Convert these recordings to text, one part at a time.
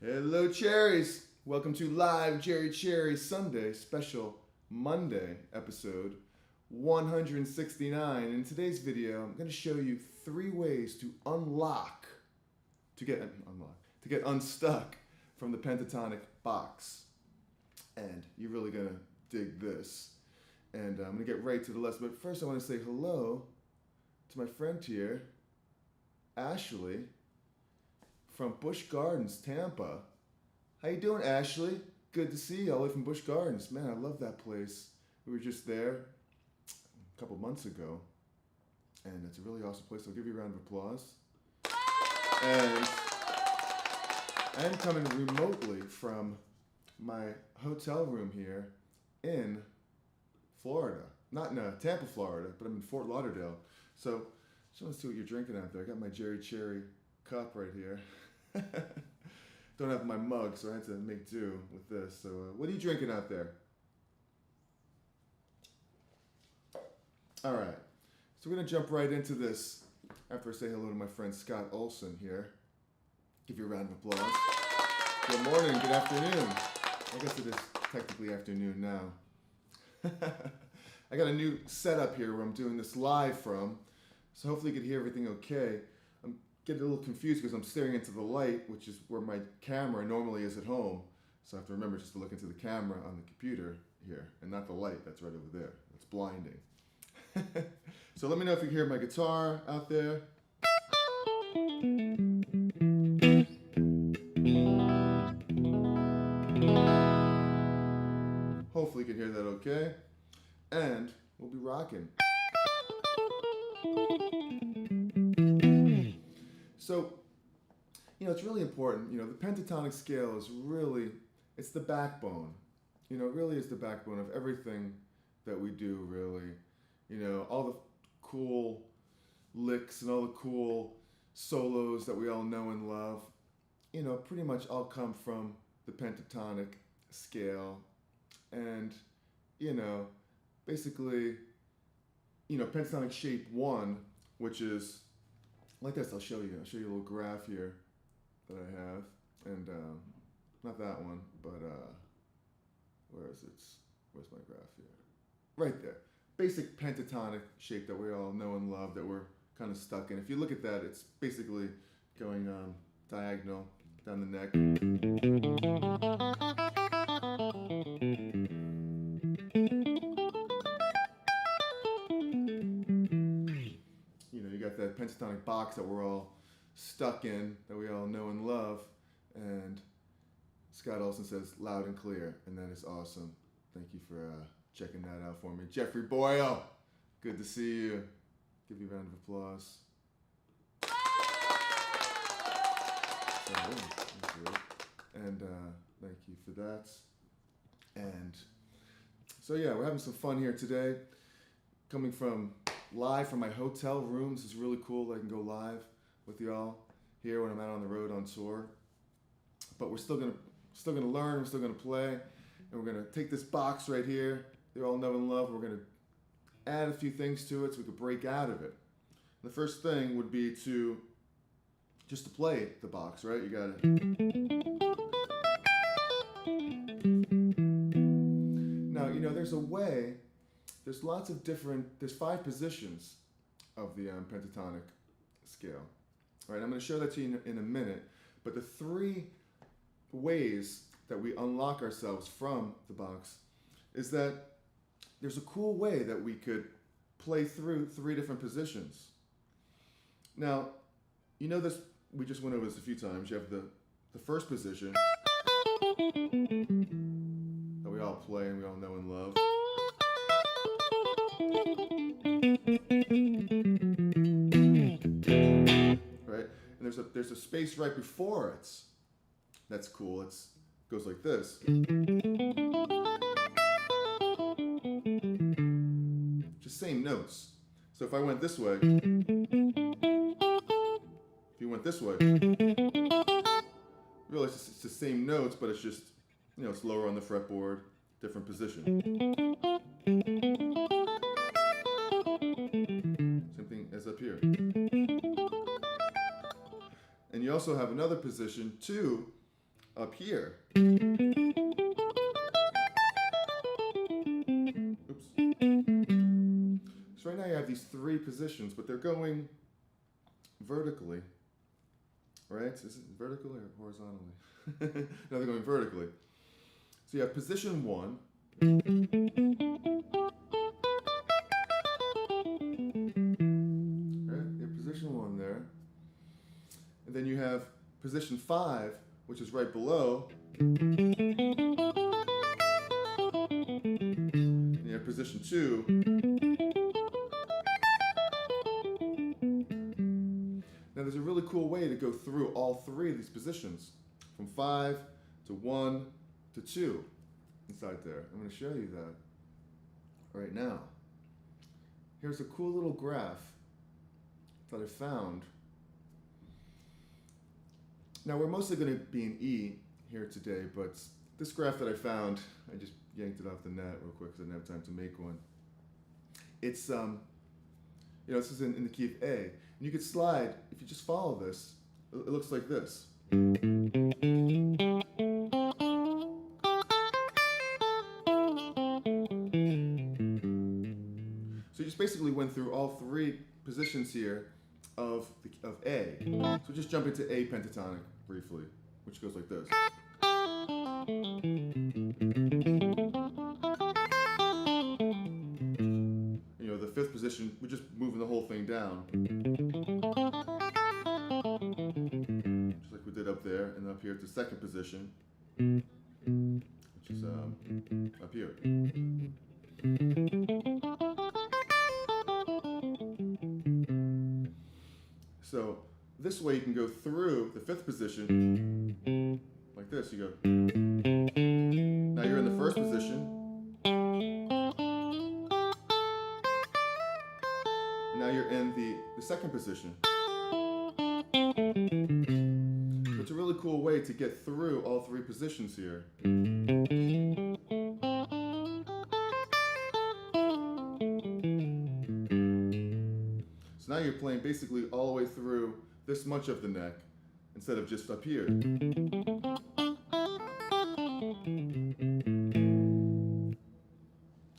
Hello, Cherries! Welcome to Live Cherries Sunday special Monday episode 169. In today's video, I'm going to show you 3 ways to get unstuck from the Pentatonic Box. And you're really going to dig this. And I'm going to get right to the lesson. But first, I want to say hello to my friend here, Ashley, from Busch Gardens, Tampa. How you doing, Ashley? Good to see you all the way from Busch Gardens. Man, I love that place. We were just there a couple months ago, and it's a really awesome place. I'll give you a round of applause. And I am coming remotely from my hotel room here in Florida. Not in Tampa, Florida, but I'm in Fort Lauderdale. So, just want to see what you're drinking out there. I got my Cherry cup right here. Don't have my mug, so I had to make do with this. So, what are you drinking out there? All right. So we're gonna jump right into this after I say hello to my friend Scott Olson here. Give you a round of applause. Good morning, good afternoon. I guess it is technically afternoon now. I got a new setup here where I'm doing this live from, so hopefully you can hear everything okay. I'm getting a little confused because I'm staring into the light, which is where my camera normally is at home. So I have to remember just to look into the camera on the computer here, and not the light that's right over there. It's blinding. So let me know if you hear my guitar out there. Hopefully you can hear that okay. And we'll be rocking. So, it's really important. The pentatonic scale is really, it's the backbone. It really is the backbone of everything that we do, really. All the cool licks and all the cool solos that we all know and love, pretty much all come from the pentatonic scale. And, basically, pentatonic shape 1, which is like this. I'll show you a little graph here that I have. And, not that one, but, where is it? Where's my graph here? Right there. Basic pentatonic shape that we all know and love, that we're kind of stuck in. If you look at that, it's basically going diagonal down the neck. You got that pentatonic box that we're all stuck in, that we all know and love. And Scott Olson says loud and clear, and that is awesome. Thank you for checking that out for me. Jeffrey Boyle, good to see you. Give you a round of applause. And thank you for that. And so yeah, we're having some fun here today. Coming from live from my hotel room. This is really cool that I can go live with y'all here when I'm out on the road on tour. But we're still gonna learn, we're still gonna play, and we're gonna take this box right here, they all know and love, we're gonna add a few things to it so we can break out of it. The first thing would be just to play the box, right? You gotta. Now, there's a way, there's lots of there's 5 positions of the pentatonic scale. All right, I'm gonna show that to you in a minute, but the 3 ways that we unlock ourselves from the box is that there's a cool way that we could play through 3 different positions. Now, this, we just went over this a few times. You have the first position that we all play and we all know and love. Right? And there's a space right before it. That's cool. It goes like this. Just same notes. So if I went this way, if you went this way, realize it's the same notes, but it's just, it's lower on the fretboard, different position. Same thing as up here. And you also have another position, 2, up here. Oops. So right now you have these three positions, but they're going vertically. Right? Is it vertically or horizontally? No, they're going vertically. So you have position 1. Right? You have position 1 there. And then you have position 5, which is right below. And you have position 2. Now there's a really cool way to go through all three of these positions, from 5 to 1 to 2 inside there. I'm going to show you that right now. Here's a cool little graph that I found. Now we're mostly going to be in E here today, but this graph that I found, I just yanked it off the net real quick because I didn't have time to make one. It's this is in the key of A. And you could slide, if you just follow this, it looks like this. So you just basically went through all three positions here of A. So just jump into A pentatonic briefly, which goes like this. The fifth position, we're just moving the whole thing down. Just like we did up there, and up here to second position, which is up here. So this way you can go through the fifth position like this. You go. Now you're in the first position. Now you're in the second position. So it's a really cool way to get through all three positions here. So now you're playing basically all the way through this much of the neck instead of just up here. And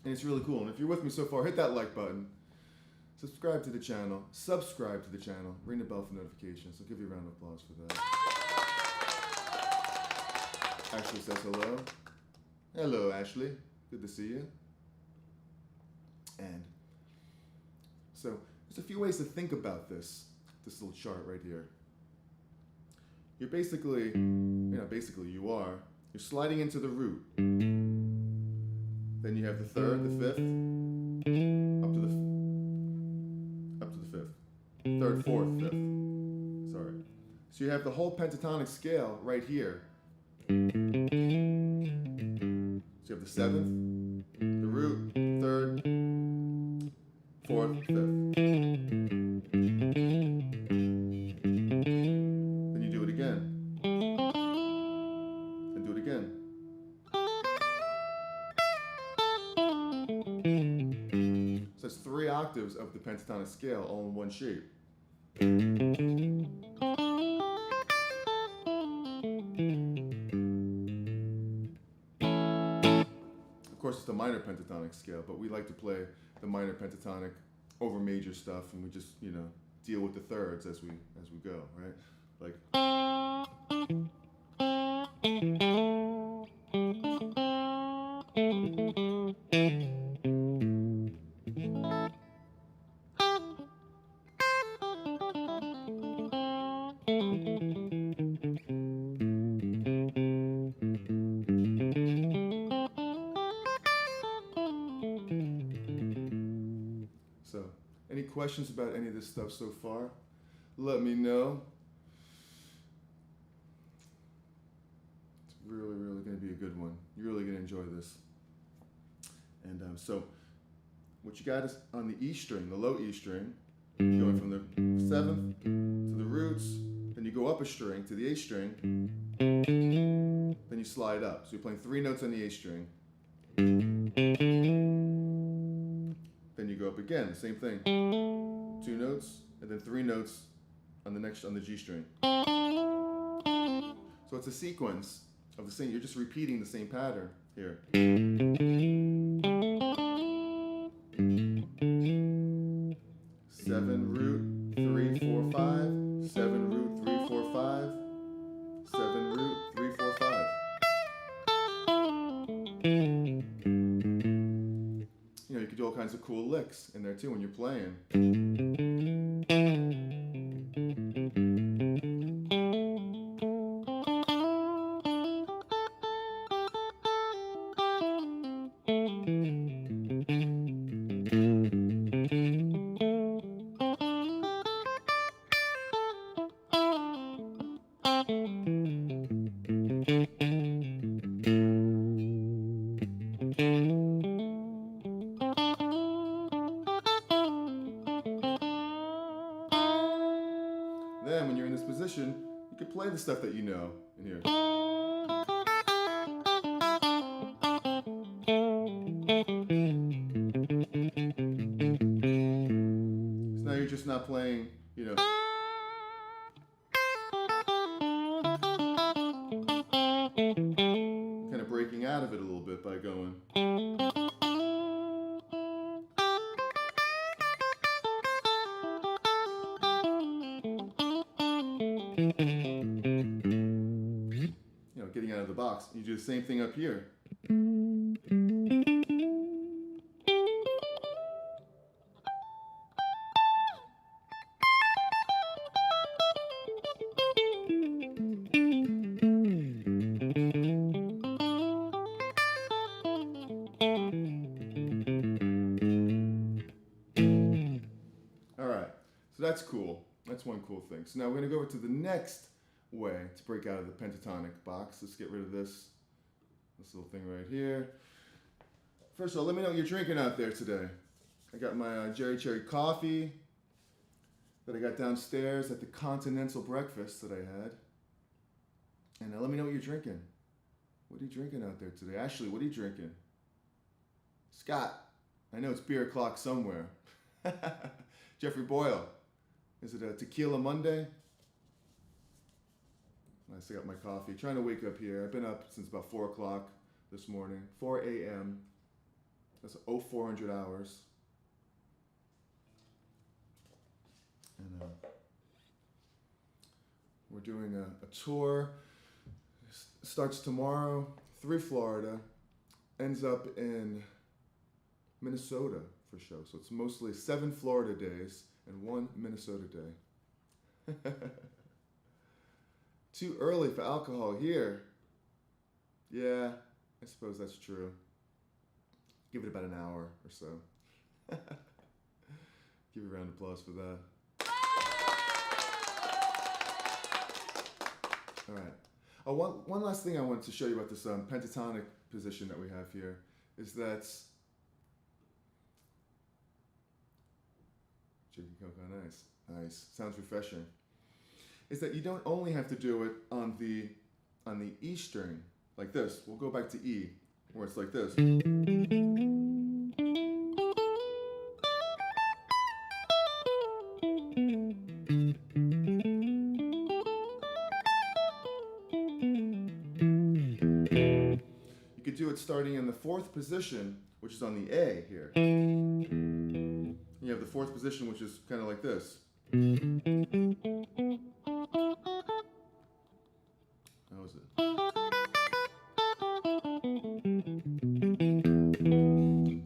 it's really cool. And if you're with me so far, hit that like button. Subscribe to the channel, ring the bell for notifications. I'll give you a round of applause for that. Ashley says hello. Hello, Ashley. Good to see you. And so there's a few ways to think about this little chart right here. You're basically, you're sliding into the root. Then you have the third, the fifth, up to the fifth. Third, fourth, fifth. Sorry. So you have the whole pentatonic scale right here. So you have the seventh, the root, third, fourth, fifth. Then you do it again. And do it again. So that's 3 octaves of the pentatonic scale all in one shape. Of course, it's the minor pentatonic scale, but we like to play the minor pentatonic over major stuff, and we just, deal with the thirds as we go, right? Like. So, any questions about any of this stuff so far? Let me know. It's really, really going to be a good one. You're really going to enjoy this. And so, what you got is on the E string, the low E string, going from the 7th to the roots, then you go up a string to the A string, then you slide up. So you're playing 3 notes on the A string. Then you go up again, the same thing. 2 notes, and then 3 notes on the G string. So So it's a sequence of the same, you're just repeating the same pattern here. 7 root 3 4 5, 7 root 3 4 5, 7 root 3 4 5. You know, you could do all kinds of cool licks in there too when you're playing. Then, when you're in this position, you can play the stuff that you know in here. So now you're just not playing, you know. Kind of breaking out of it a little bit by going. Getting out of the box. You do the same thing up here. All right, so that's cool. That's one cool thing. So now we're going to go over to the next way to break out of the pentatonic box. Let's get rid of this little thing right here. First of all, let me know what you're drinking out there today. I got my cherry coffee that I got downstairs at the continental breakfast that I had. And let me know what you're drinking. What are you drinking out there today? Ashley, what are you drinking? Scott, I know it's beer o'clock somewhere. Jeffrey Boyle, is it a Tequila Monday? I still got my coffee. Trying to wake up here. I've been up since about 4 o'clock this morning. 4 a.m. That's 0400 hours. And we're doing a tour. Starts tomorrow through Florida. Ends up in Minnesota for show. So it's mostly 7 Florida days and 1 Minnesota day. Too early for alcohol here. Yeah, I suppose that's true. Give it about an hour or so. Give a round of applause for that. All right. One last thing I wanted to show you about this pentatonic position that we have here is that drinking Coke on ice. Nice. Sounds refreshing. Is that you don't only have to do it on the E string like this. We'll go back to E, where it's like this. You could do it starting in the 4th position, which is on the A here. You have the 4th position, which is kind of like this. How is it?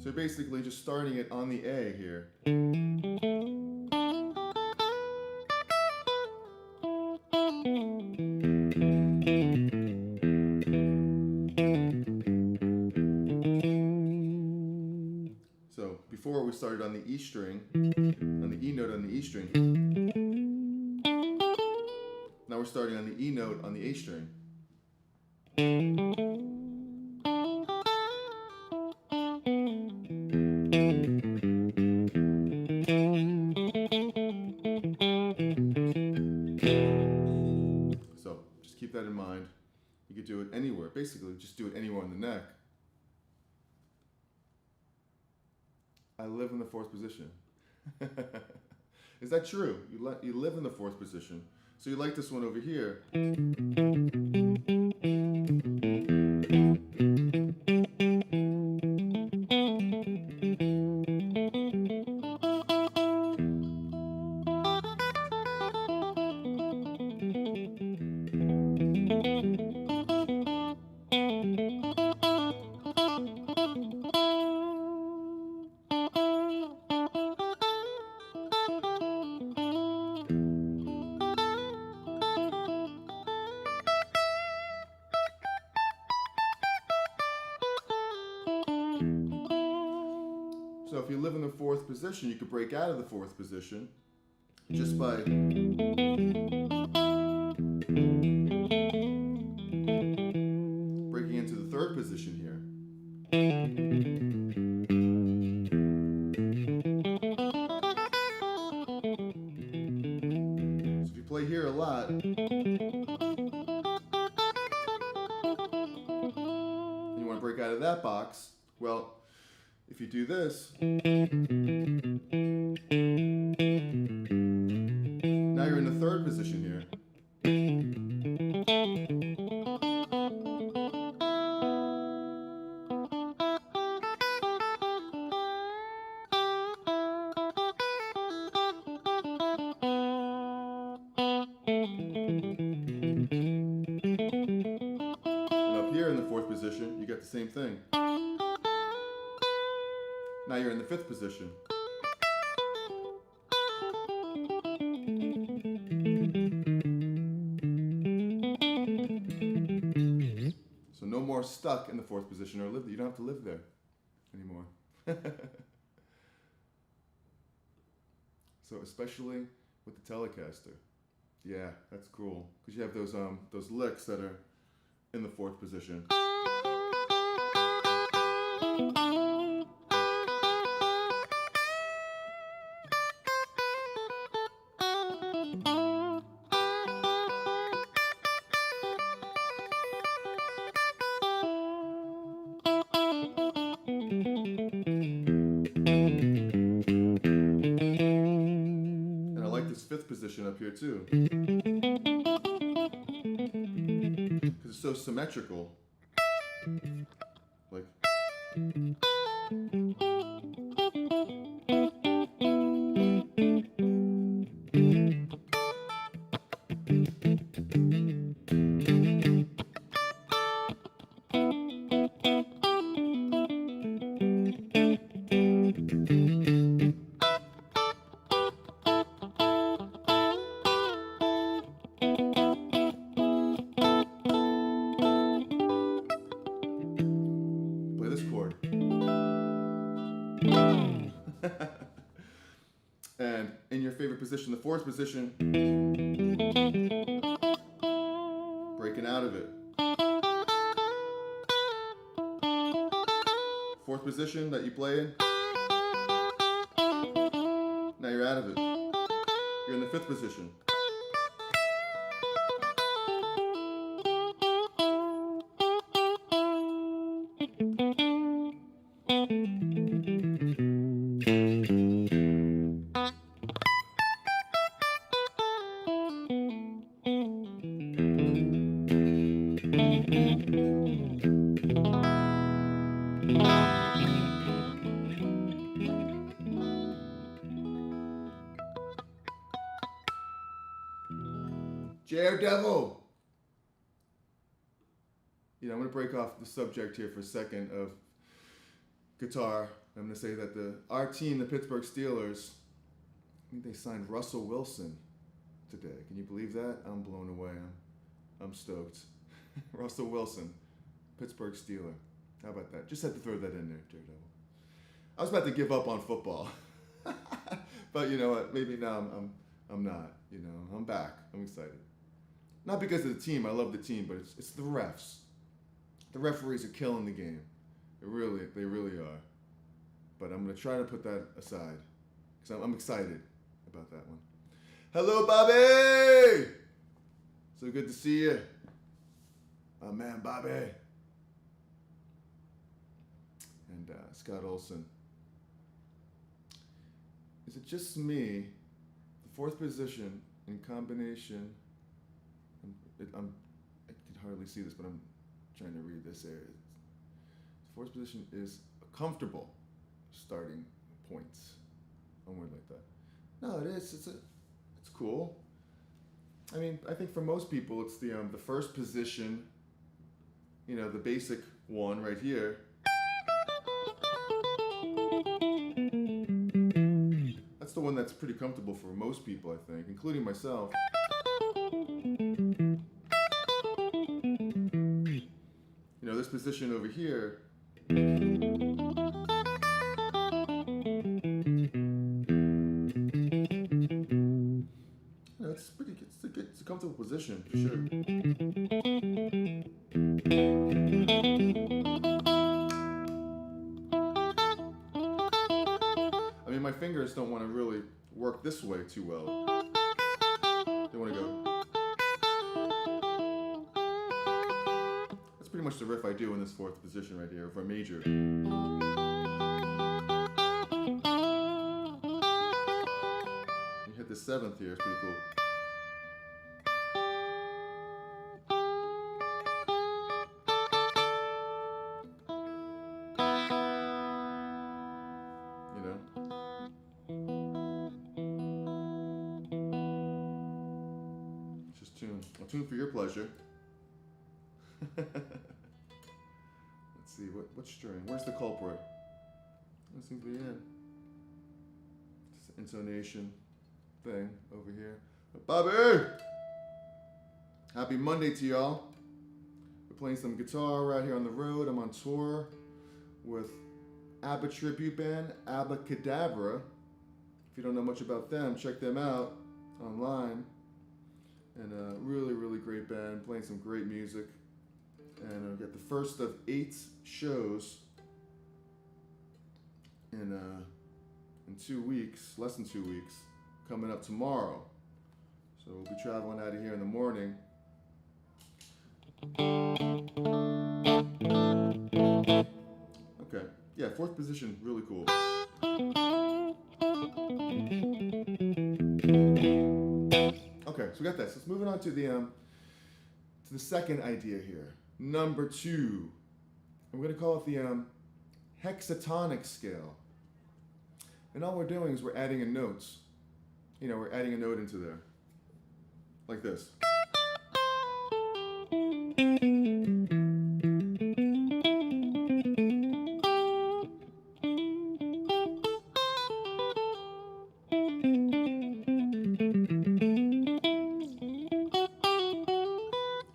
So basically just starting it on the A here. So before we started on the E string, on the E note on the E string. Now we're starting on the E note on the A string. So just keep that in mind. You could do it anywhere. Basically, just do it anywhere on the neck. I live in the 4th position. Is that true? You live in the 4th position. So you like this one over here. if you live in the fourth position, you could break out of the fourth position just by breaking into the third position here. So if you play here a lot, and you want to break out of that box, well, if you do this, now you're in the third position here. And up here in the fourth position, you get the same thing. Now you're in the fifth position. So no more stuck in the fourth position or live. You don't have to live there anymore. So especially with the Telecaster. Yeah, that's cool. Because you have those licks that are in the fourth position. And I like this fifth position up here too. Because it's so symmetrical. Like. Play this chord. And in your favorite position, the fourth position, breaking out of it. Fourth position that you play in, now you're out of it. You're in the fifth position. Daredevil! You know, I'm going to break off the subject here for a second of guitar. I'm going to say that our team, the Pittsburgh Steelers, I think they signed Russell Wilson today. Can you believe that? I'm blown away. I'm stoked. Russell Wilson, Pittsburgh Steeler. How about that? Just had to throw that in there, Daredevil. I was about to give up on football. But you know what? Maybe now I'm not. You know, I'm back. I'm excited. Not because of the team. I love the team, but it's the refs. The referees are killing the game. They really are. But I'm going to try to put that aside because I'm excited about that one. Hello, Bobby! So good to see you. My man, Bobby. And Scott Olson. Is it just me? The fourth position in combination. I can hardly see this, but I'm trying to read this area. The fourth position is a comfortable starting points. One word like that. No, it is. It's cool. I mean, I think for most people, it's the first position. You know, the basic one right here. That's the one that's pretty comfortable for most people, I think, including myself. You know, this position over here comfortable position for sure. I mean, my fingers don't want to really work this way too well. They want to go. That's pretty much the riff I do in this fourth position right here for a major. You hit the seventh here, it's pretty cool. You know? It's just tune. A tune for your pleasure. Let's see, what string? Where's the culprit? That seems to be it. It's intonation thing over here. Bobby! Happy Monday to y'all. We're playing some guitar right here on the road. I'm on tour with ABBA tribute band, Abracadabra. If you don't know much about them, check them out online. And a really, really great band, playing some great music. And I've got the first of 8 shows in 2 weeks, less than 2 weeks, coming up tomorrow. So we'll be traveling out of here in the morning. Okay, yeah, fourth position, really cool. Okay, so we got this. Let's move on to the second idea here. Number 2. I'm going to call it the hexatonic scale. And all we're doing is we're adding a note. You know, we're adding a note into there. Like this.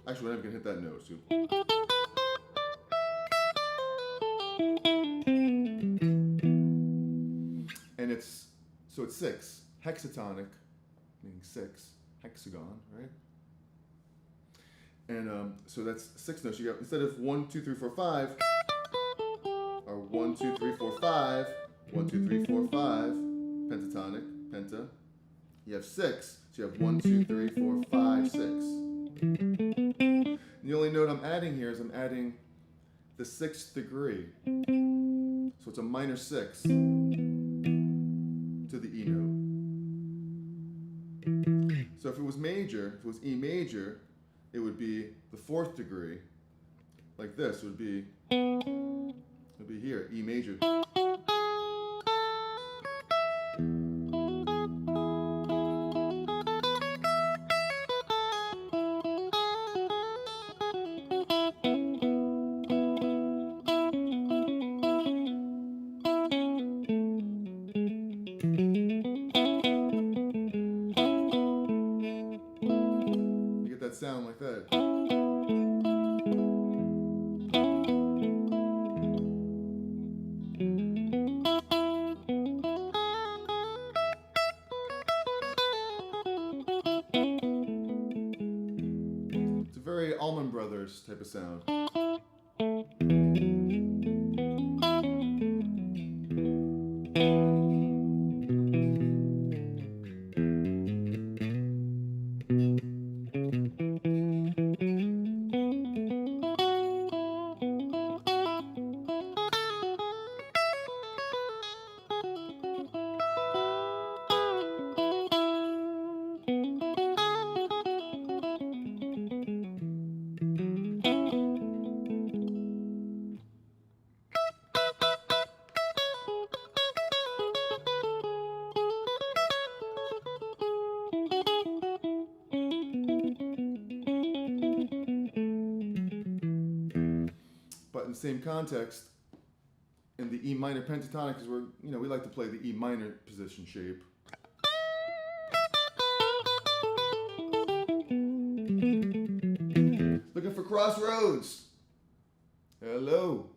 Actually, we're never going to hit that note, too. And it's 6, hexatonic, meaning 6, hexagon, right? And so that's 6 notes. You got, instead of 1, 2, 3, 4, 5, or 1, 2, 3, 4, 5, 1, 2, 3, 4, 5, pentatonic, penta. You have 6, so you have 1, 2, 3, 4, 5, 6. And the only note I'm adding here is I'm adding the 6th degree. So it's a minor 6 to the E note. So if it was major, if it was E major, it would be the 4th degree, like this. It would be here, E major. Sound like that. It's a very Allman Brothers type of sound. But in the same context, in the E minor pentatonic, because we like to play the E minor position shape. Looking for crossroads. Hello.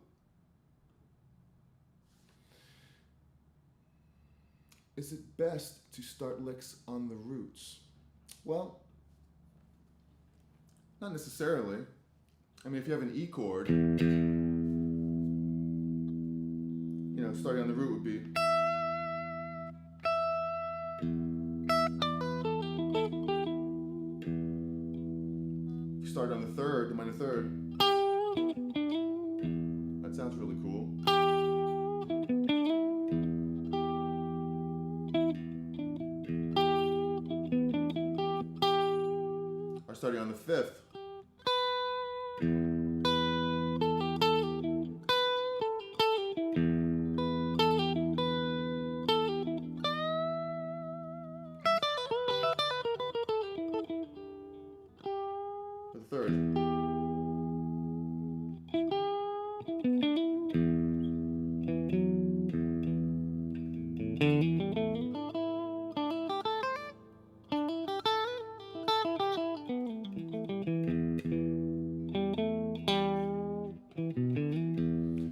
Is it best to start licks on the roots? Well, Not necessarily. I mean, if you have an E chord, starting on the root would be. If you start on the third, the minor third, that sounds really cool. Or starting on the fifth. Third.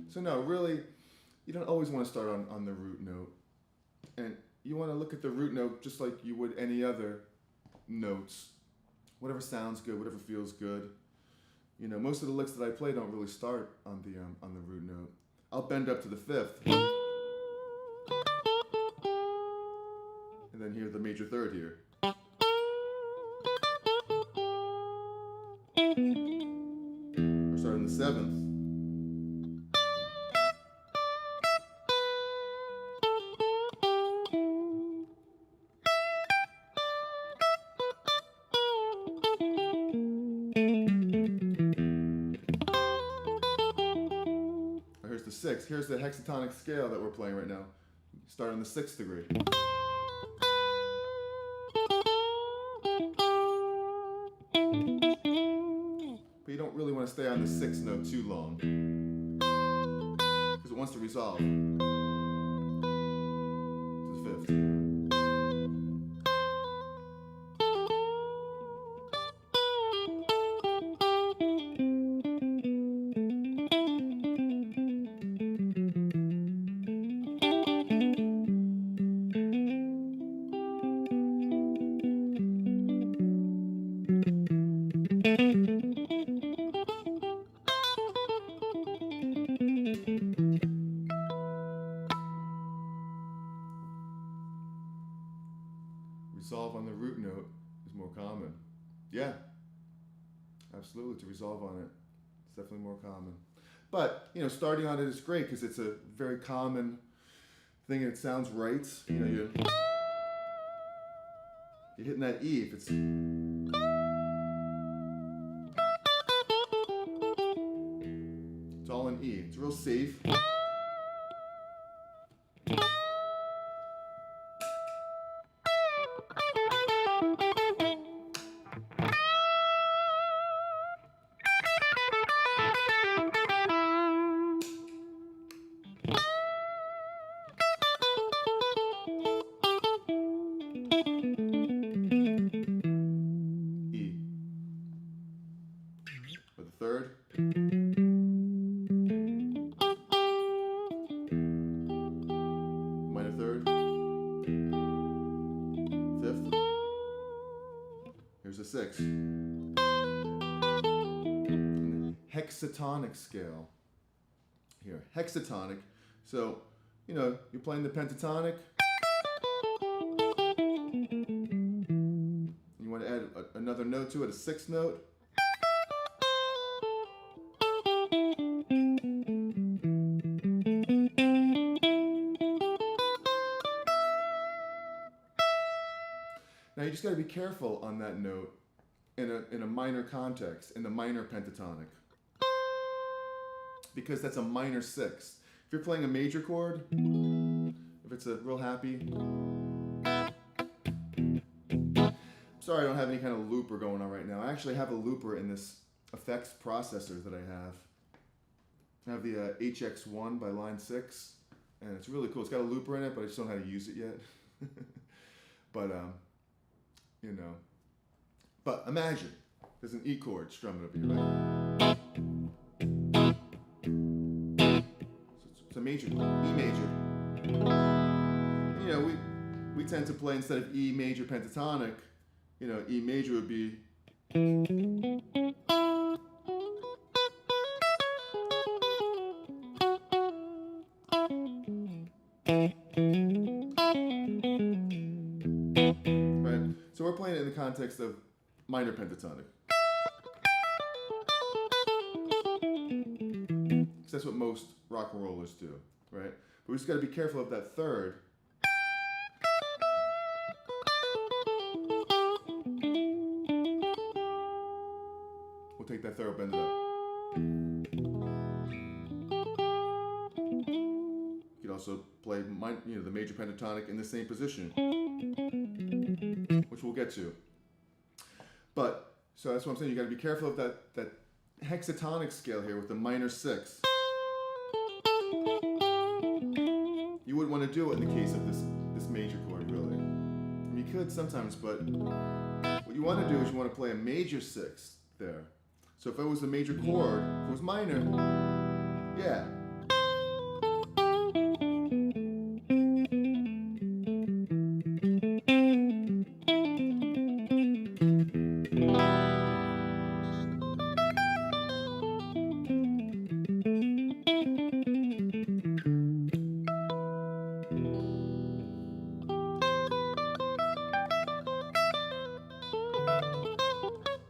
So no, really, you don't always want to start on the root note. And you want to look at the root note just like you would any other notes. Whatever sounds good, whatever feels good. Most of the licks that I play don't really start on the root note. I'll bend up to the fifth, and then hear the major third here. Or start on the seventh. Here's the sixth. Here's the hexatonic scale that we're playing right now. Start on the 6th degree. But you don't really want to stay on the 6th note too long, because it wants to resolve to the 5th. Resolve on the root note is more common. Yeah, absolutely, to resolve on it. It's definitely more common. But, starting on it is great because it's a very common thing and it sounds right. You're hitting that E if it's... It's all in E. It's real safe. For the third. Minor third. Fifth. Here's the sixth. And the hexatonic scale. Here, hexatonic. So, you're playing the pentatonic. You want to add another note to it, a 6th note. Now you just got to be careful on that note in a minor context, in the minor pentatonic, because that's a minor 6th. If you're playing a major chord, if it's a real happy, sorry I don't have any kind of looper going on right now. I actually have a looper in this effects processor that I have. I have the HX1 by Line 6, and it's really cool. It's got a looper in it, but I just don't know how to use it yet. But but imagine there's an E chord strumming up here, right? So it's a major, E major. We tend to play, instead of E major pentatonic, E major would be. playing it in the context of minor pentatonic. Because that's what most rock and rollers do, right? But we just got to be careful of that third. We'll take that third, bend it up. You could also play the major pentatonic in the same position, which we'll get to. But, so that's what I'm saying, you got to be careful of that hexatonic scale here with the minor 6. You wouldn't want to do it in the case of this major chord, really. You could sometimes, but what you want to do is you want to play a major 6 there. So if it was a major chord, if it was minor, yeah.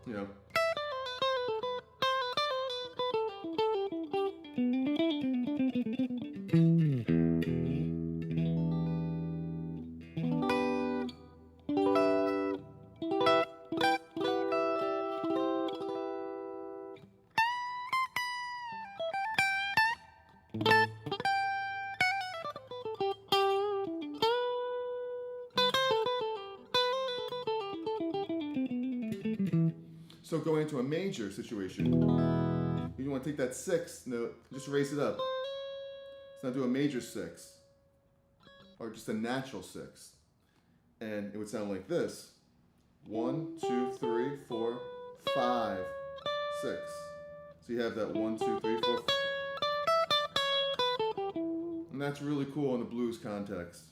You know. So going into a major situation, you want to take that 6th note, just raise it up. So now do a major 6, or just a natural 6. And it would sound like this. 1, 2, 3, 4, 5, 6. So you have that 1, 2, 3, 4. And that's really cool in the blues context.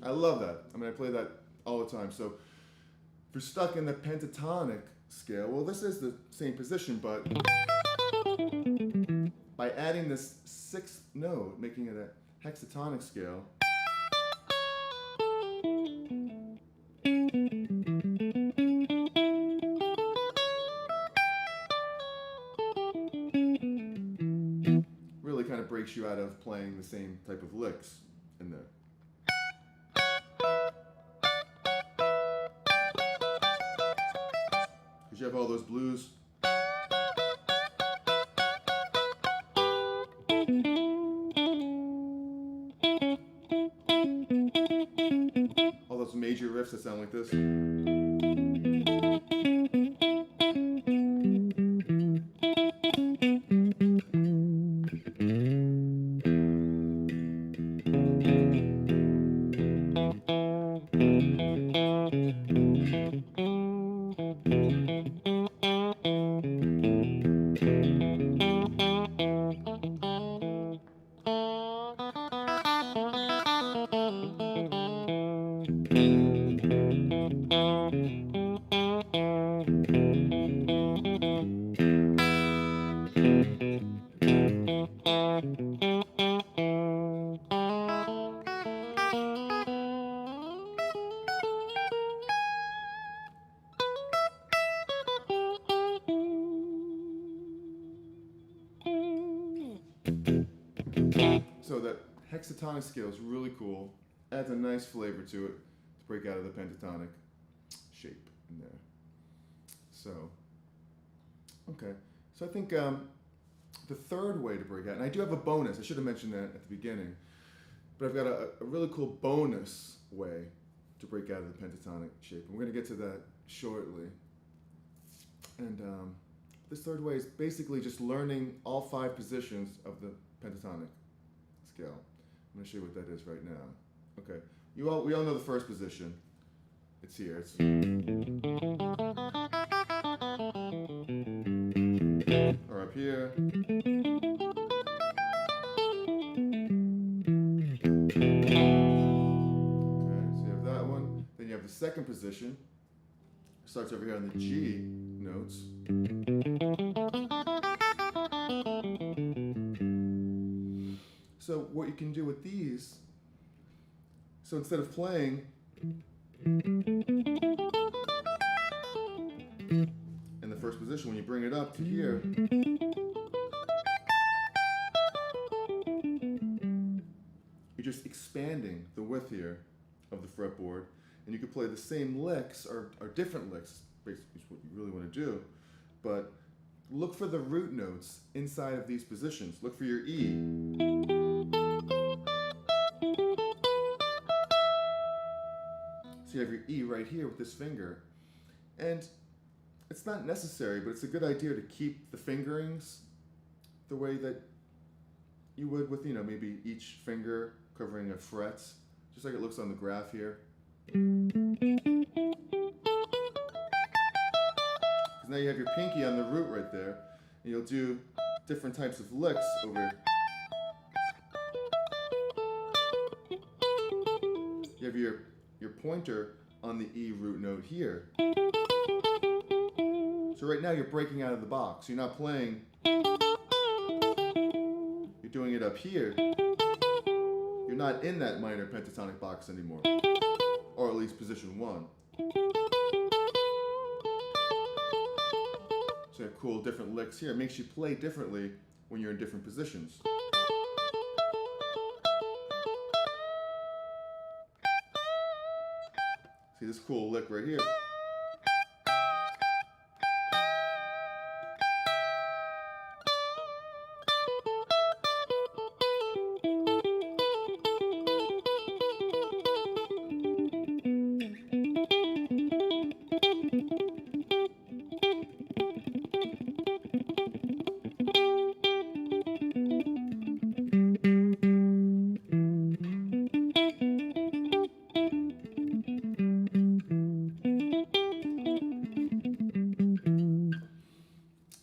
I love that. I mean, I play that all the time. So if you're stuck in the pentatonic scale, well, this is the same position, but by adding this 6th note, making it a hexatonic scale, really kind of breaks you out of playing the same type of licks in there. Because you have all those blues. All those major riffs that sound like this. So that hexatonic scale is really cool. Adds a nice flavor to it to break out of the pentatonic shape in there. So, okay. So I think the third way to break out, and I do have a bonus. I should have mentioned that at the beginning. But I've got a really cool bonus way to break out of the pentatonic shape. And we're going to get to that shortly. And this third way is basically just learning all 5 positions of the pentatonic scale. I'm going to show you what that is right now. Okay, we all know the first position. It's here. It's or up here. Then you have the second position. It starts over here on the G notes. So what you can do with these, so instead of playing in the first position, when you bring it up to here, you're just expanding the width here of the fretboard, and you can play the same licks or different licks, basically is what you really want to do, but look for the root notes inside of these positions. Look for your E. So you have your E right here with this finger, and it's not necessary, but it's a good idea to keep the fingerings the way that you would with, maybe each finger covering a fret, just like it looks on the graph here. Because now you have your pinky on the root right there, and you'll do different types of licks over. You have your pointer on the E root note here. So right now you're breaking out of the box. You're not playing, you're doing it up here. You're not in that minor pentatonic box anymore, or at least position 1. So you have cool different licks here. It makes you play differently when you're in different positions. See this cool lick right here.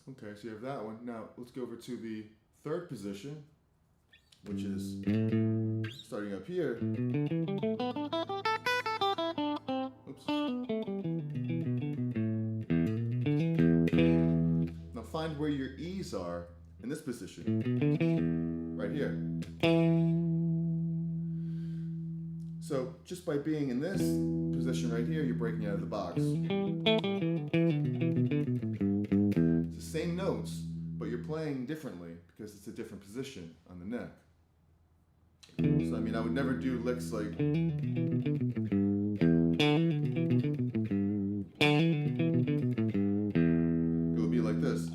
Okay, so you have that one. Now let's go over to the third position, which is starting up here. Oops. Now find where your E's are in this position, right here. So just by being in this position right here, you're breaking out of the box. It's the same notes, but you're playing differently because it's a different position on the neck. So I mean, I would never do licks like it would be like this.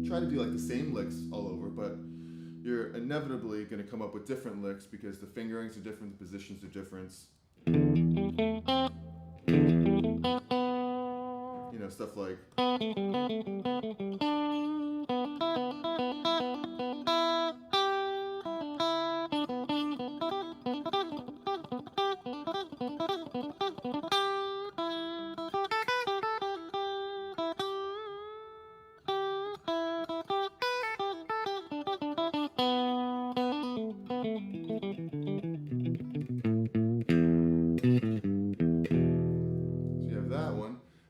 Try to do like the same licks all over, but you're inevitably going to come up with different licks because the fingerings are different, the positions are different. Stuff like.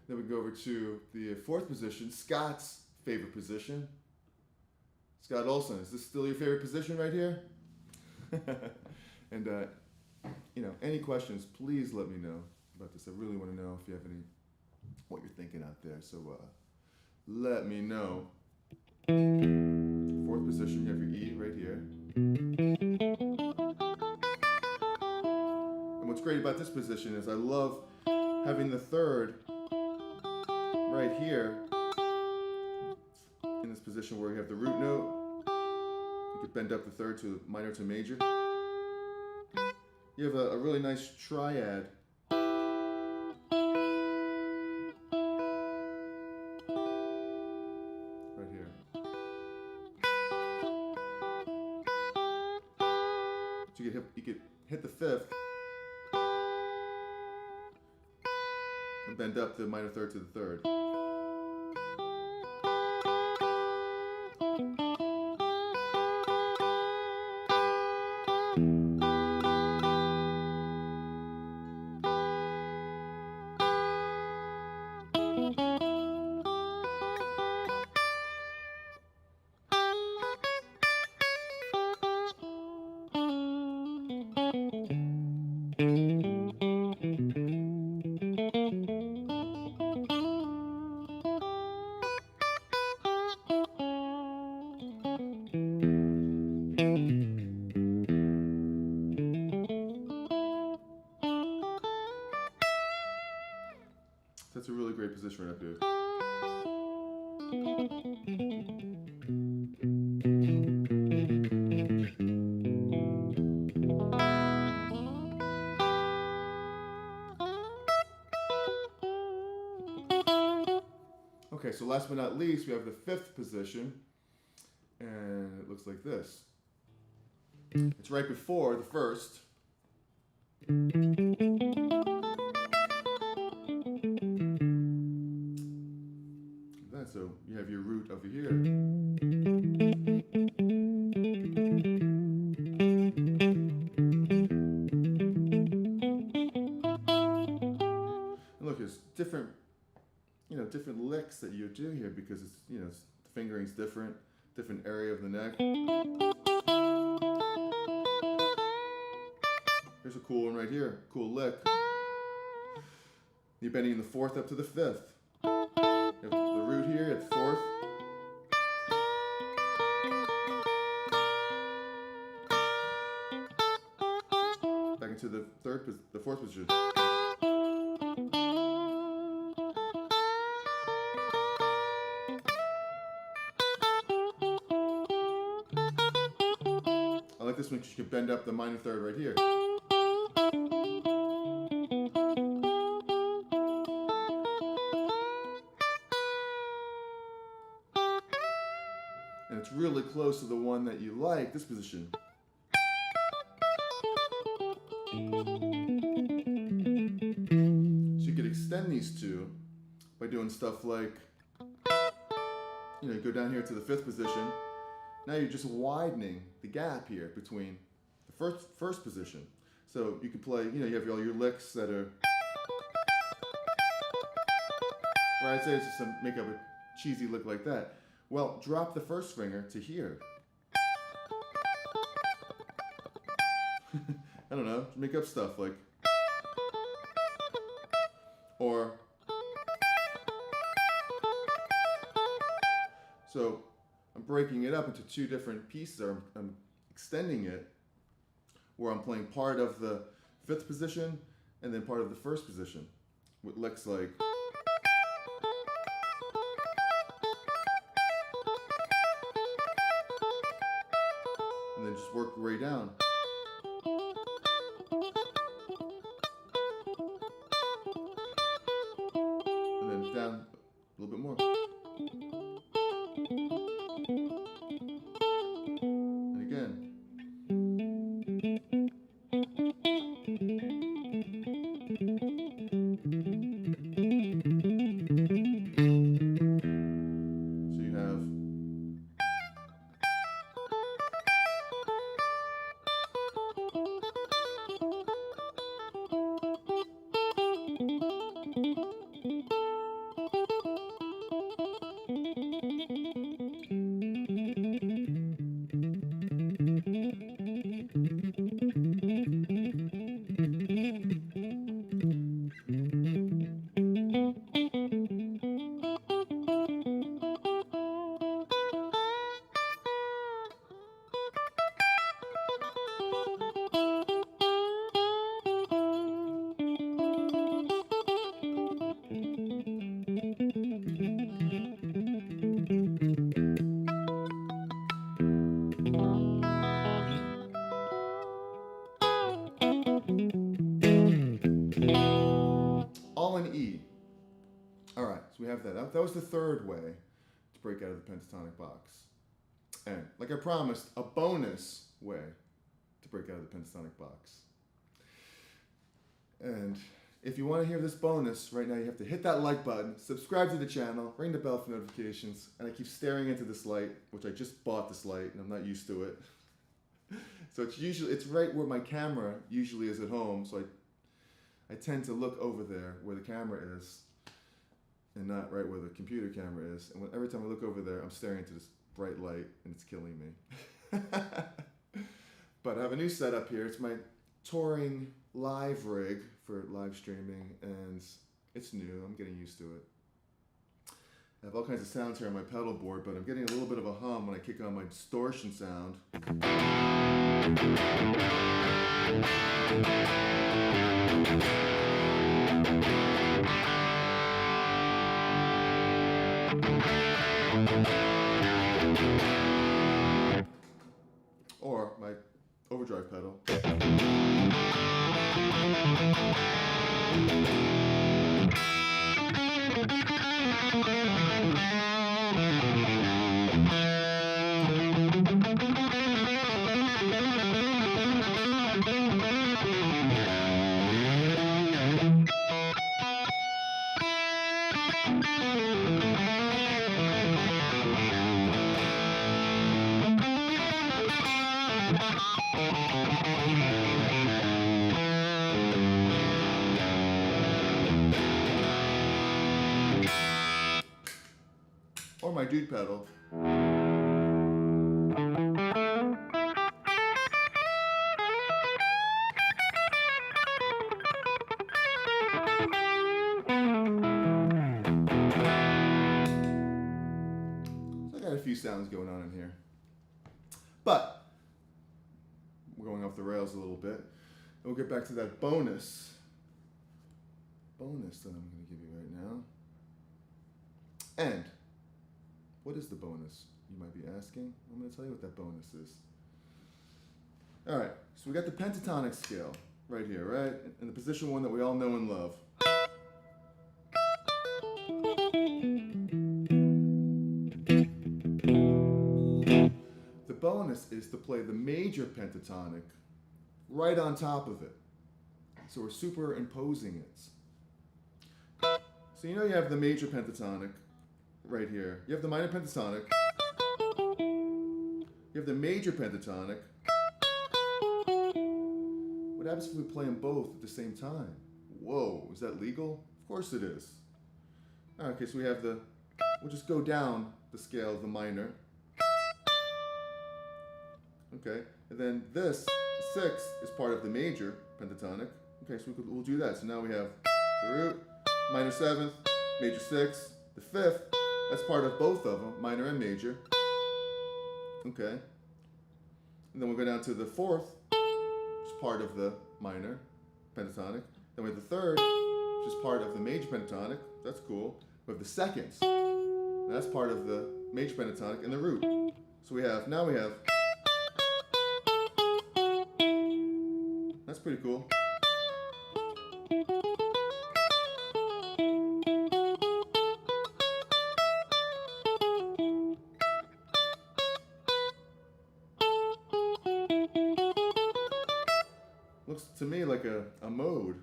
Then we go over to the fourth position, Scott's favorite position. Scott Olson, is this still your favorite position right here? And any questions, please let me know about this. I really want to know if you have what you're thinking out there. So let me know. Fourth position, you have your E right here. And what's great about this position is I love having the third right here in this position where you have the root note. You could bend up the third to minor to major. You have a really nice triad you could hit the fifth and bend up the minor third to the third. That's a really great position right up here. Okay, so last but not least, we have the fifth position, and it looks like this. It's right before the first. So you have your root over here. And look, there's different, different licks that you do here because it's, the fingering's different area of the neck. Here's a cool one right here, cool lick. You're bending the fourth up to the fifth. You have the root here at the fourth. Back into the fourth position. I like this one because you can bend up the minor third right here. And it's really close to the one that you like, this position. So you could extend these two by doing stuff like, go down here to the fifth position. Now you're just widening the gap here between the first position. So you can play, you have all your licks that are, right, say it's just to make up a cheesy lick like that. Well, drop the first finger to here. I don't know, make up stuff like, or, so I'm breaking it up into two different pieces, or I'm extending it, where I'm playing part of the fifth position and then part of the first position, with licks like, and then just work your way down. And then down a little bit more. And again. So you have all in E. All right, so we have that. That was the third way to break out of the pentatonic box. And like I promised, a bonus way to break break out of the Pentatonic Box. And if you want to hear this bonus, right now you have to hit that like button, subscribe to the channel, ring the bell for notifications, and I keep staring into this light, which I just bought this light and I'm not used to it. So it's right where my camera usually is at home, so I tend to look over there where the camera is and not right where the computer camera is. And every time I look over there, I'm staring into this bright light and it's killing me. But I have a new setup here. It's my touring live rig for live streaming, and it's new. I'm getting used to it. I have all kinds of sounds here on my pedal board, but I'm getting a little bit of a hum when I kick on my distortion sound. Or my overdrive pedal. Or my dude pedal. So I got a few sounds going on in here. But we're going off the rails a little bit. And we'll get back to that bonus that I'm going to give you right now. And what is the bonus, you might be asking? I'm going to tell you what that bonus is. All right, so we got the pentatonic scale right here, right? In the position one that we all know and love. The bonus is to play the major pentatonic right on top of it. So we're superimposing it. So you know you have the major pentatonic right here. You have the minor pentatonic. You have the major pentatonic. What happens if we play them both at the same time? Whoa, is that legal? Of course it is. All right, okay, so we'll just go down the scale of the minor. Okay, and then this sixth is part of the major pentatonic. Okay, so we'll do that. So now we have the root, minor seventh, major sixth, the fifth. That's part of both of them, minor and major. Okay. And then we'll go down to the fourth, which is part of the minor pentatonic. Then we have the third, which is part of the major pentatonic. That's cool. We have the seconds. That's part of the major pentatonic and the root. So now we have. That's pretty cool. Looks to me like a mode.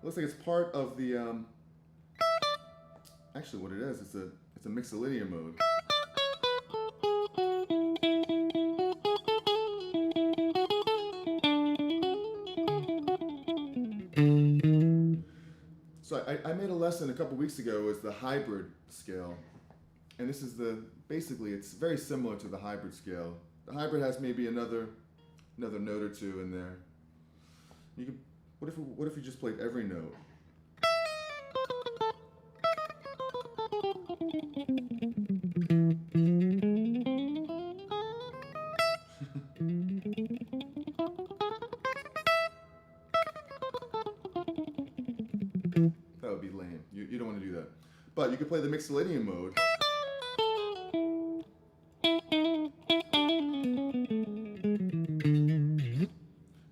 Looks like it's part of the, actually what it is, it's a mixolydian mode. So I made a lesson a couple weeks ago with the hybrid scale. And this is basically it's very similar to the hybrid scale. The hybrid has maybe another note or two in there. What if you just played every note? That would be lame. You don't want to do that. But you could play the mixolydian mode.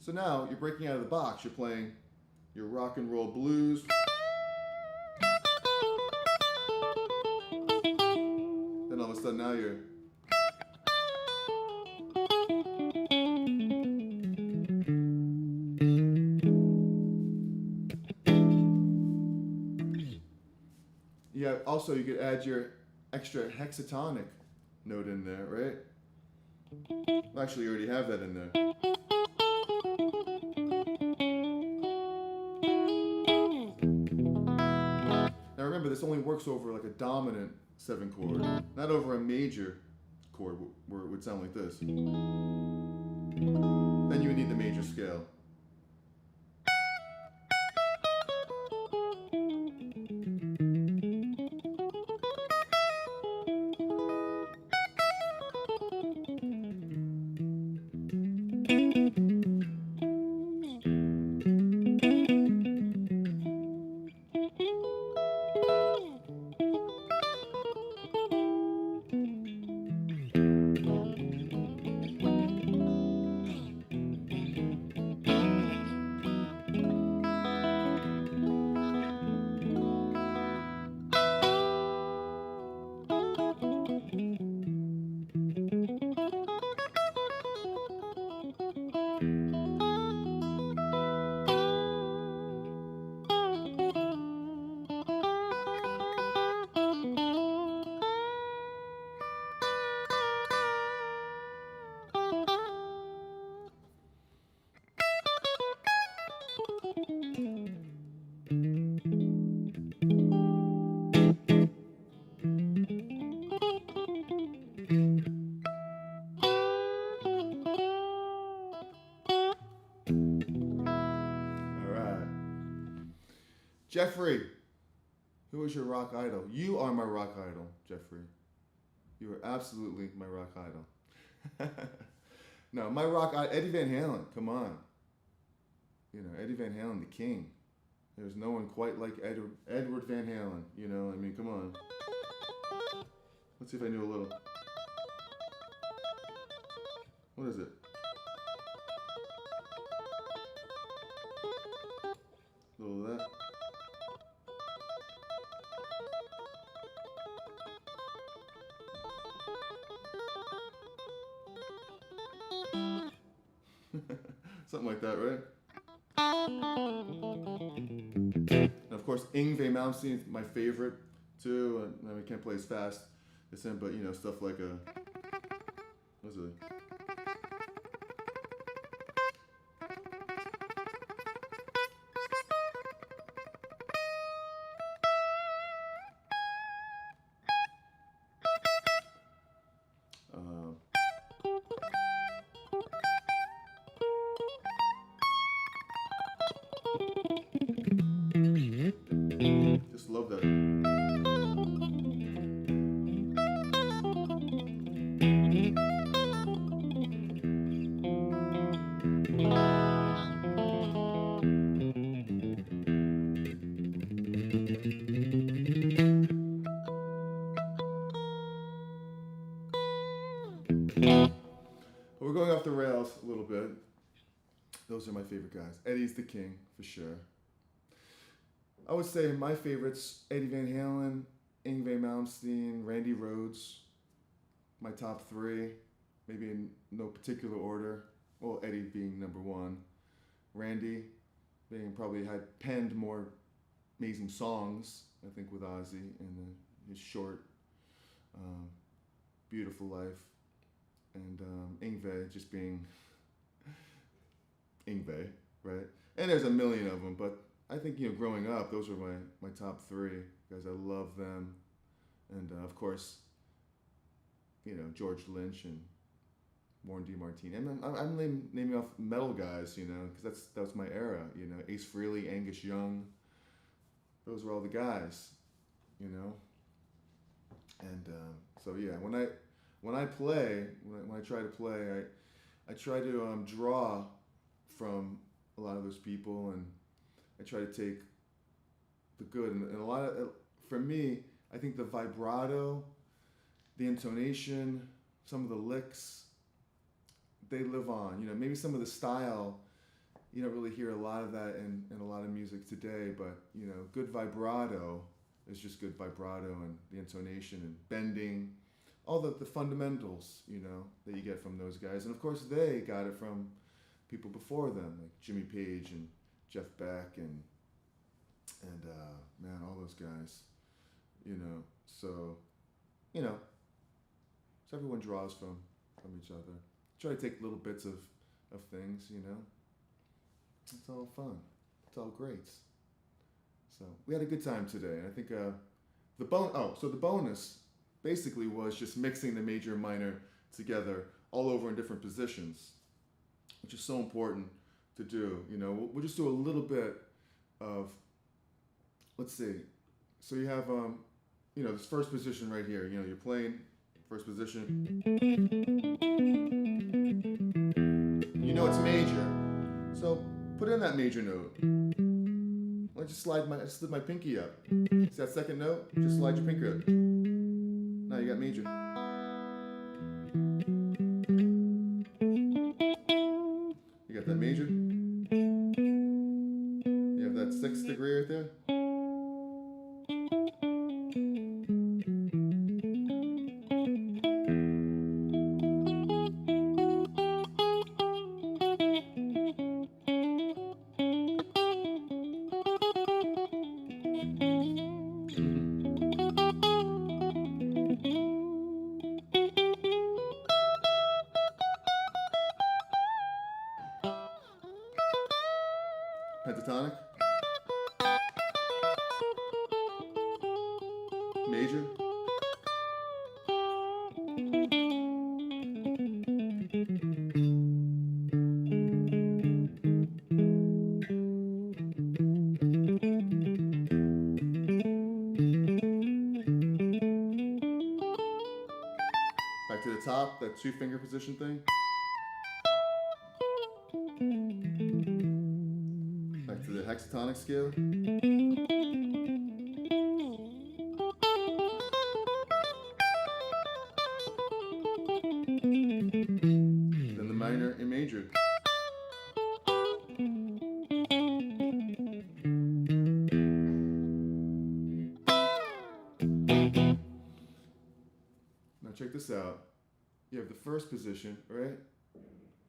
So now you're breaking out of the box. You're playing your rock and roll blues. Then all of a sudden now you're Yeah. Also, you could add your extra hexatonic note in there, right? Actually, you already have that in there. Now remember, this only works over like a dominant 7 chord, not over a major chord where it would sound like this. Then you would need the major scale. Alright. Jeffrey, who is your rock idol? You are my rock idol, Jeffrey. You are absolutely my rock idol. No, my rock idol, Eddie Van Halen, come on. You know, Eddie Van Halen, the king. There's no one quite like Edward Van Halen, you know, I mean, come on. Let's see if I knew a little. What is it? A little of that. Something like that, right? And of course, Yngwie Malmsteen is my favorite too. I mean, I can't play as fast as him, but you know, stuff like what's it? Just love that. But we're going off the rails a little bit. Those are my favorite guys. Eddie's the king, for sure. I would say my favorites, Eddie Van Halen, Yngwie Malmsteen, Randy Rhoads. My top 3, maybe in no particular order. Well, Eddie being number 1. Randy being probably had penned more amazing songs, I think, with Ozzy and his short, Beautiful Life. And Yngwie just being Yngwie, right? And there's a million of them, but I think, you know, growing up, those were my top 3 because I love them. And of course, you know, George Lynch and Warren DeMartini. And I'm naming off metal guys, you know, because that was my era, you know, Ace Frehley, Angus Young. Those were all the guys, you know. And so yeah, when I play, when I try to play, I try to draw from a lot of those people, and I try to take the good, and a lot of, for me, I think the vibrato, the intonation, some of the licks, they live on. You know, maybe some of the style, you don't really hear a lot of that in a lot of music today, but, you know, good vibrato is just good vibrato, and the intonation and bending, all the fundamentals, you know, that you get from those guys. And of course, they got it from people before them, like Jimmy Page and Jeff Beck and man, all those guys. you know. So, you know, so everyone draws from each other. Try to take little bits of things, you know. It's all fun. It's all great. So we had a good time today. And I think the bonus basically was just mixing the major and minor together all over in different positions, which is so important to do. You know, we'll just do a little bit of, let's see. So you have, you know, this first position right here. You know, you're playing first position. You know it's major, so put in that major note. I just slid my pinky up. See that second note? Just slide your pinky up. Now you got major. You got that major. You have that 6th degree right there. Pentatonic, major, back to the top, that 2-finger position thing. Back to the hexatonic scale. Then the minor and major. Now check this out. You have the first position, right?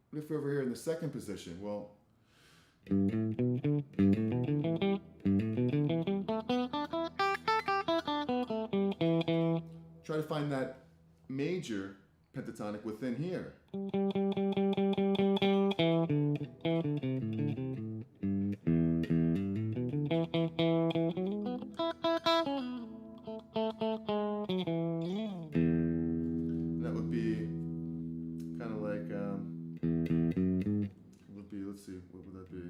What if we're over here in the second position? Well, try to find that major pentatonic within here. That would be kind of like, would be, let's see, what would that be?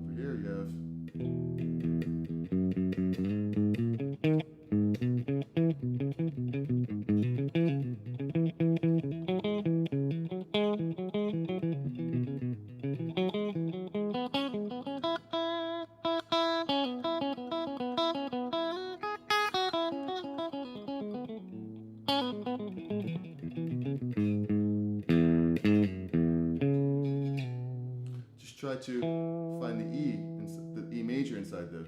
Over here you have just try to find the E major inside there.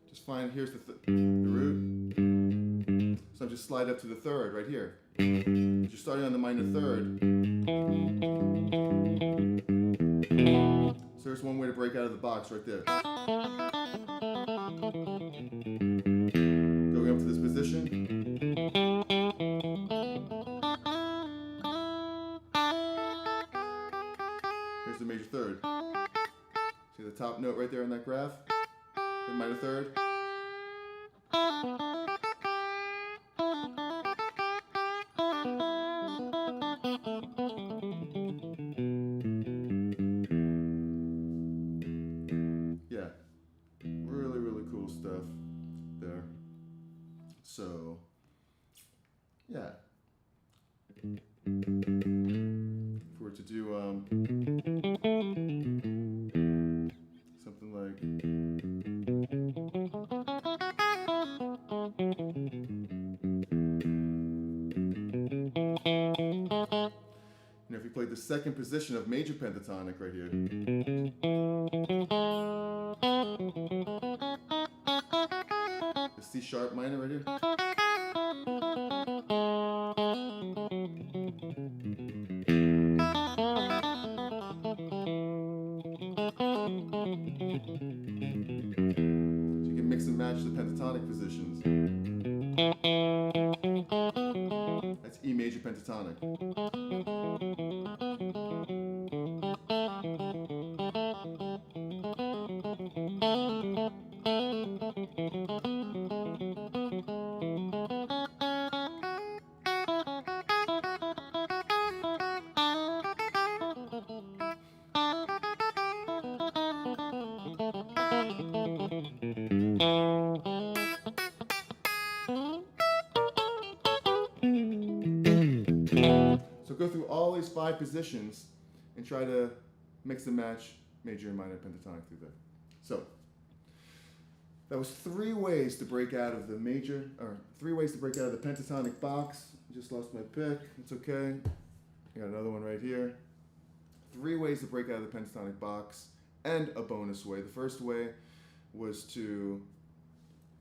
Just find, here's the root. So I'm just slide up to the third right here. You're starting on the minor third. So there's one way to break out of the box right there. Going up to this position. Here's the major third. See the top note right there on that graph? The minor third. Yeah, really, really cool stuff there. So, yeah. If we were to do something like, if we played the second position of major pentatonic right here, the C sharp minor right here. So you can mix and match the pentatonic positions. That's E major pentatonic. So go through all these 5 positions and try to mix and match major and minor pentatonic through there. So that was 3 ways to break out of the major, or 3 ways to break out of the pentatonic box. I just lost my pick. It's okay. I got another one right here. 3 ways to break out of the pentatonic box, and a bonus way. The first way was to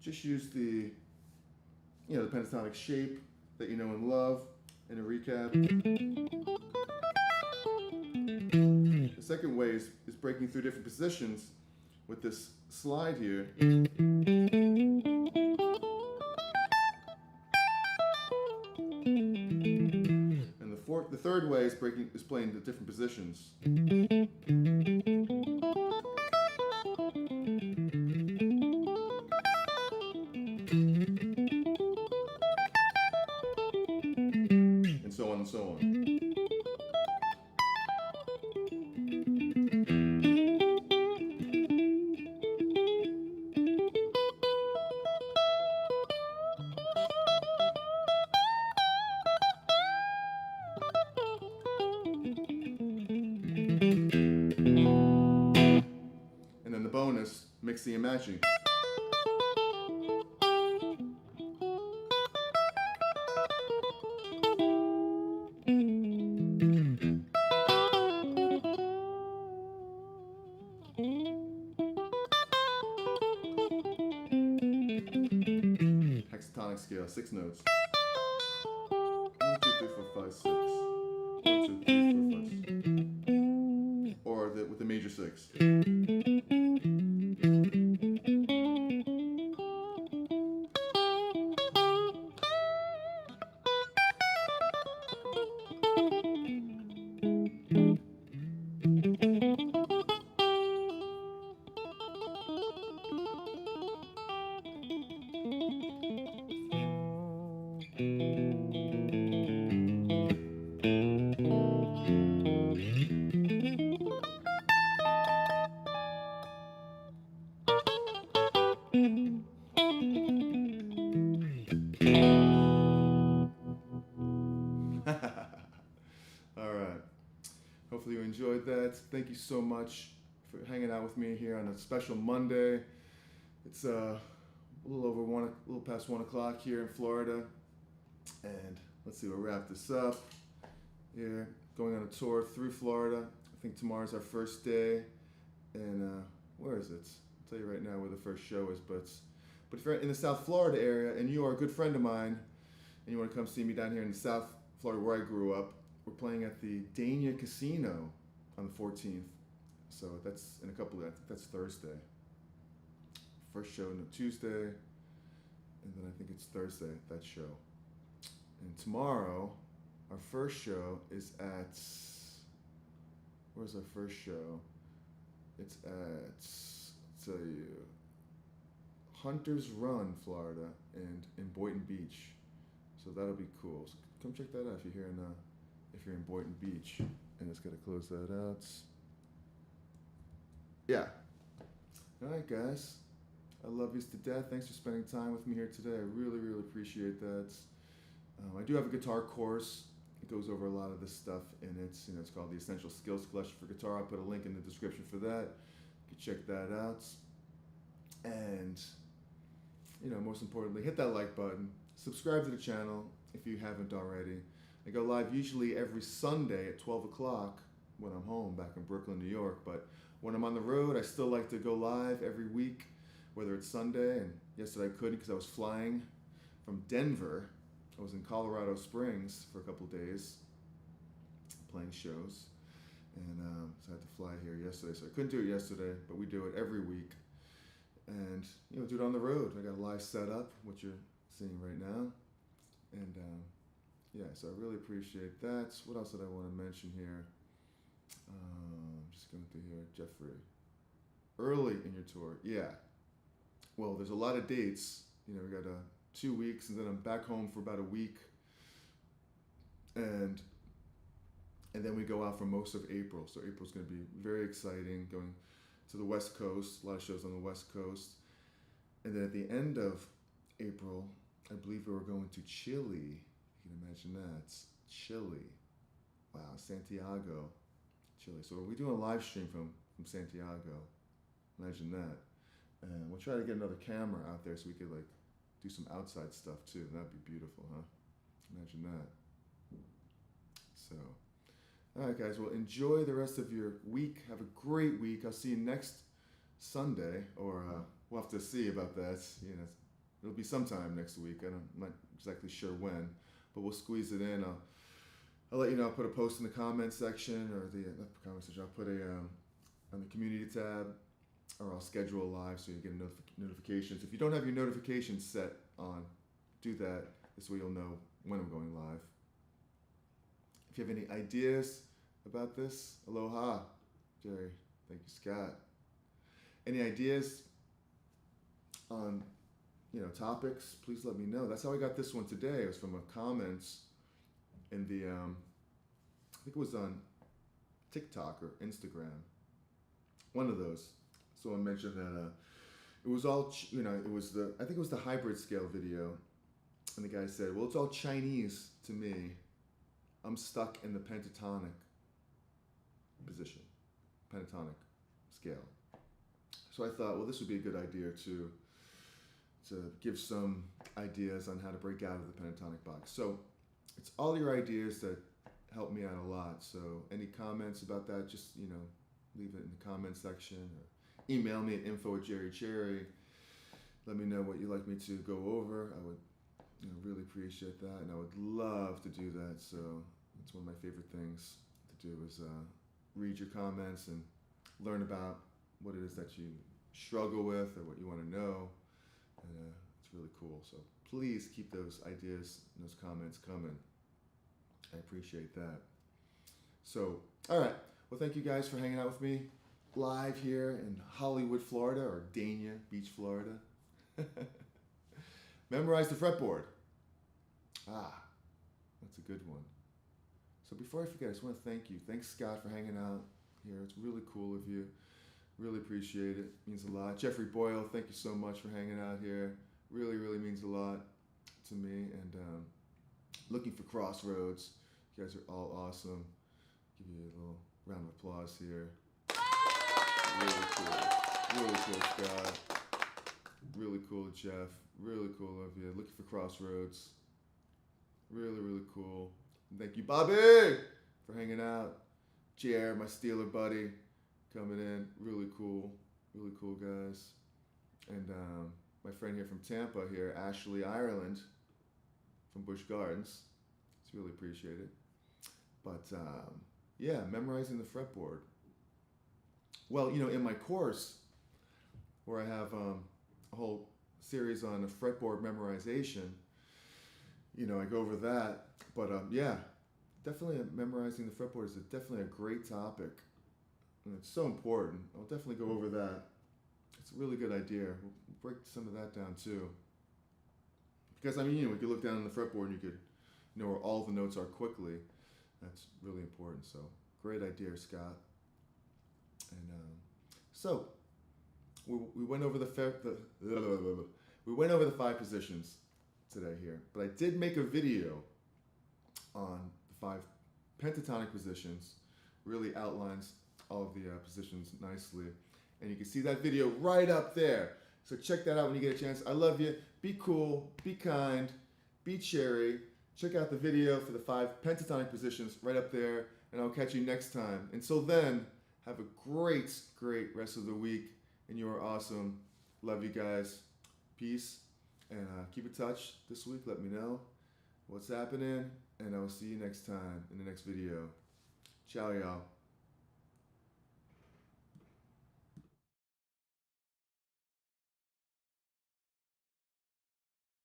just use the pentatonic shape that you know and love in a recap. The second way is breaking through different positions with this slide here. And the third way is playing the different positions. And so on and so on. And then the bonus, mixing and matching. Hexatonic scale, 6 notes. 1, 2, 3, 4, 5, 6. 1, 2, 3, 4, 5, 6. Or with the major 6. All right. Hopefully you enjoyed that. Thank you so much for hanging out with me here on a special Monday. It's a little past 1 o'clock here in Florida, and let's see, we'll wrap this up here. Going on a tour through Florida. I think tomorrow's our first day, and where is it? I'll tell you right now where the first show is, but if you're in the South Florida area and you are a good friend of mine and you want to come see me down here in the South Florida where I grew up, we're playing at the Dania Casino on the 14th. So that's in a couple of, I think that's Thursday. First show on Tuesday, and then I think it's Thursday, that show. And tomorrow, our first show is at, where's our first show? It's at, I'll tell you, Hunter's Run, Florida, and in Boynton Beach. So that'll be cool. So come check that out if you're in Boynton Beach. And just gotta close that out. Yeah. All right, guys. I love you to death. Thanks for spending time with me here today. I really, really appreciate that. I do have a guitar course. It goes over a lot of this stuff in it. It's called the Essential Skills Collection for Guitar. I'll put a link in the description for that. You can check that out. And, most importantly, hit that like button. Subscribe to the channel if you haven't already. I go live usually every Sunday at 12 o'clock when I'm home back in Brooklyn, New York. But when I'm on the road, I still like to go live every week, whether it's Sunday. And yesterday I couldn't because I was flying from Denver. I was in Colorado Springs for a couple days playing shows. And so I had to fly here yesterday. So I couldn't do it yesterday, but we do it every week. And, do it on the road. I got a live setup, what you're seeing right now. And, so I really appreciate that. What else did I want to mention here? Just going through here. Jeffrey, early in your tour. Yeah. Well, there's a lot of dates. We got 2 weeks, and then I'm back home for about a week. And then we go out for most of April. So April's going to be very exciting, going to the West Coast, a lot of shows on the West Coast. And then at the end of April, I believe we were going to Chile. You can imagine that. Chile. Wow, Santiago, Chile. So we're doing a live stream from Santiago. Imagine that. And we'll try to get another camera out there so we could do some outside stuff too. That'd be beautiful, huh? Imagine that. So, all right, guys. Well, enjoy the rest of your week. Have a great week. I'll see you next Sunday, or we'll have to see about that. It'll be sometime next week. I'm not exactly sure when, but we'll squeeze it in. I'll let you know. I'll put a post in the comment section, or not the comment section. I'll put on the community tab, or I'll schedule a live so you get notifications. If you don't have your notifications set on, do that. This way you'll know when I'm going live. If you have any ideas about this, aloha, Jerry. Thank you, Scott. Any ideas on topics, please let me know. That's how I got this one today. It was from a comments in the, I think it was on TikTok or Instagram. One of those. Someone mentioned that it was all, I think it was the hybrid scale video. And the guy said, well, it's all Chinese to me. I'm stuck in the pentatonic position, pentatonic scale. So I thought, well, this would be a good idea to give some ideas on how to break out of the pentatonic box. So it's all your ideas that help me out a lot. So any comments about that, just, leave it in the comment section, or email me at info@jerrycherry. Let me know what you'd like me to go over. I would really appreciate that, and I would love to do that. So it's one of my favorite things to do is read your comments and learn about what it is that you struggle with or what you want to know. And it's really cool. So please keep those ideas and those comments coming. I appreciate that. So, all right. Well, thank you guys for hanging out with me live here in Hollywood, Florida, or Dania Beach, Florida. Memorize the fretboard. That's a good one. So before I forget, I just want to thank you. Thanks, Scott, for hanging out here. It's really cool of you. Really appreciate it. Means a lot. Jeffrey Boyle, thank you so much for hanging out here. Really, really means a lot to me. And looking for Crossroads. You guys are all awesome. Give you a little round of applause here. Really cool. Really cool, Scott. Really cool, Jeff. Really cool of you. Looking for Crossroads. Really, really cool. And thank you, Bobby, for hanging out. Jer, my Steeler buddy, coming in. Really cool. Really cool, guys. And my friend here from Tampa here, Ashley Ireland, from Busch Gardens. It's really appreciated. But yeah, memorizing the fretboard. Well, in my course, where I have a whole series on the fretboard memorization, I go over that. But yeah, definitely memorizing the fretboard is definitely a great topic. And it's so important. I'll definitely go over that. It's a really good idea. We'll break some of that down too. Because, we could look down on the fretboard and you could know where all the notes are quickly. That's really important. So, great idea, Scott. And so, we went over we went over the 5 positions today here, but I did make a video on the 5 pentatonic positions. Really outlines all of the positions nicely, and you can see that video right up there. So check that out when you get a chance. I love you. Be cool. Be kind. Be cherry. Check out the video for the 5 pentatonic positions right up there, and I'll catch you next time. Until then, have a great rest of the week, and you are awesome. Love you guys. Peace, and keep in touch this week. Let me know what's happening, and I will see you next time in the next video. Ciao, y'all.